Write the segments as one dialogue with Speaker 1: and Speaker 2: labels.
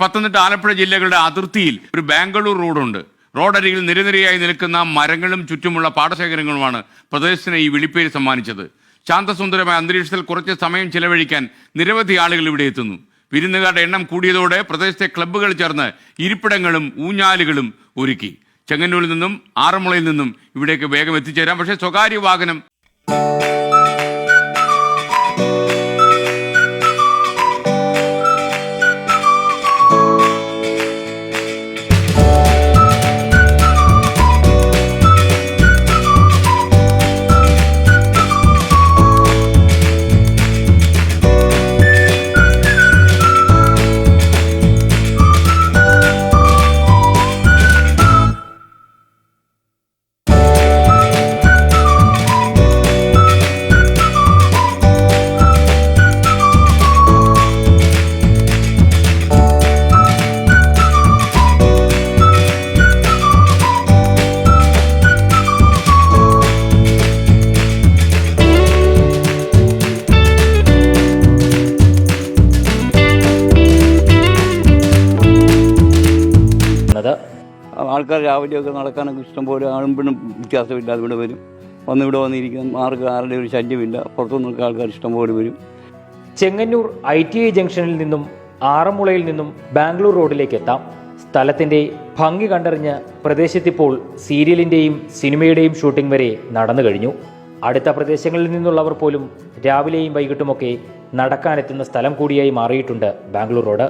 Speaker 1: പത്തനംതിട്ട ആലപ്പുഴ ജില്ലകളുടെ അതിർത്തിയിൽ ഒരു ബാംഗ്ലൂർ റോഡുണ്ട്. റോഡരികിൽ നിരനിരയായി നിൽക്കുന്ന മരങ്ങളും ചുറ്റുമുള്ള പാടശേഖരങ്ങളുമാണ് പ്രദേശത്തിന് ഈ വിളിപ്പേര് സമ്മാനിച്ചത്. ശാന്തസുന്ദരമായ അന്തരീക്ഷത്തിൽ കുറച്ച് സമയം ചിലവഴിക്കാൻ നിരവധി ആളുകൾ ഇവിടെ എത്തുന്നു. വിരുന്നുകാരുടെ എണ്ണം കൂടിയതോടെ പ്രദേശത്തെ ക്ലബ്ബുകൾ ചേർന്ന് ഇരിപ്പിടങ്ങളും ഊഞ്ഞാലുകളും ഒരുക്കി. ചെങ്ങന്നൂരിൽ നിന്നും ആറന്മുളയിൽ നിന്നും ഇവിടേക്ക് വേഗം എത്തിച്ചേരാം. പക്ഷേ സ്വകാര്യ വാഹനം
Speaker 2: ആൾക്കാർ രാവിലെയൊക്കെ നടക്കാനൊക്കെ ഇഷ്ടംപോലെ ആളുമ്പോഴും വ്യത്യാസമില്ലാതെ ഇവിടെ വരും. ഇവിടെ വന്നിരിക്കാൻ ആരുടെ ഒരു ശല്യമില്ല. പുറത്തുനിന്നൊക്കെ ആൾക്കാർ ഇഷ്ടംപോലെ വരും.
Speaker 3: ചെങ്ങന്നൂർ ITI ജംഗ്ഷനിൽ നിന്നും ആറന്മുളയിൽ നിന്നും ബാംഗ്ലൂർ റോഡിലേക്ക് എത്താം. സ്ഥലത്തിൻ്റെ ഭംഗി കണ്ടറിഞ്ഞ് പ്രദേശത്തിപ്പോൾ സീരിയലിൻ്റെയും സിനിമയുടെയും ഷൂട്ടിംഗ് വരെ നടന്നു കഴിഞ്ഞു. അടുത്ത പ്രദേശങ്ങളിൽ നിന്നുള്ളവർ പോലും രാവിലെയും വൈകിട്ടുമൊക്കെ നടക്കാനെത്തുന്ന സ്ഥലം കൂടിയായി മാറിയിട്ടുണ്ട് ബാംഗ്ലൂർ റോഡ്.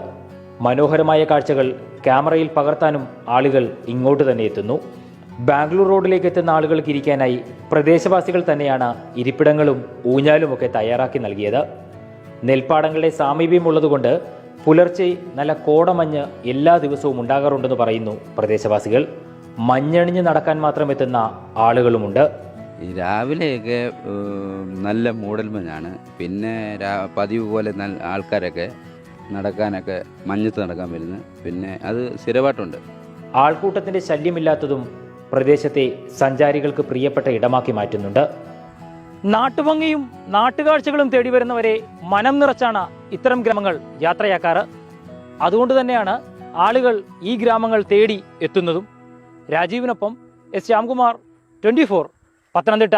Speaker 3: മനോഹരമായ കാഴ്ചകൾ ക്യാമറയിൽ പകർത്താനും ആളുകൾ ഇങ്ങോട്ട് തന്നെ എത്തുന്നു. ബാംഗ്ലൂർ റോഡിലേക്ക് എത്തുന്ന ആളുകൾക്ക് ഇരിക്കാനായി പ്രദേശവാസികൾ തന്നെയാണ് ഇരിപ്പിടങ്ങളും ഊഞ്ഞാലുമൊക്കെ തയ്യാറാക്കി നൽകിയത്. നെൽപ്പാടങ്ങളുടെ സാമീപ്യമുള്ളതുകൊണ്ട് പുലർച്ചെ നല്ല കോടമഞ്ഞ് എല്ലാ ദിവസവും ഉണ്ടാകാറുണ്ടെന്ന് പറയുന്നു പ്രദേശവാസികൾ. മഞ്ഞണിഞ്ഞ് നടക്കാൻ മാത്രം എത്തുന്ന ആളുകളുമുണ്ട്.
Speaker 4: രാവിലെയൊക്കെ നല്ല മൂടൽമഞ്ഞാണ്. പിന്നെ പതിവ് പോലെ ആൾക്കാരൊക്കെ നടക്കാനൊക്കെ മഞ്ഞത്ത് നടക്കാൻ വരുന്നത്. പിന്നെ അത് സ്ഥിരമായിട്ടുണ്ട്.
Speaker 3: ആൾക്കൂട്ടത്തിന്റെ ശല്യമില്ലാത്തതും പ്രദേശത്തെ സഞ്ചാരികൾക്ക് പ്രിയപ്പെട്ട ഇടമാക്കി മാറ്റുന്നുണ്ട്. നാട്ടുഭംഗിയും നാട്ടുകാഴ്ചകളും തേടി വരുന്നവരെ മനം നിറച്ചാണ് ഇത്തരം ഗ്രാമങ്ങൾ യാത്രയാക്കാറ്. അതുകൊണ്ട് തന്നെയാണ് ആളുകൾ ഈ ഗ്രാമങ്ങൾ തേടി എത്തുന്നതും. രാജീവിനൊപ്പം S. ശ്യാംകുമാർ, 24 പത്തനംതിട്ട.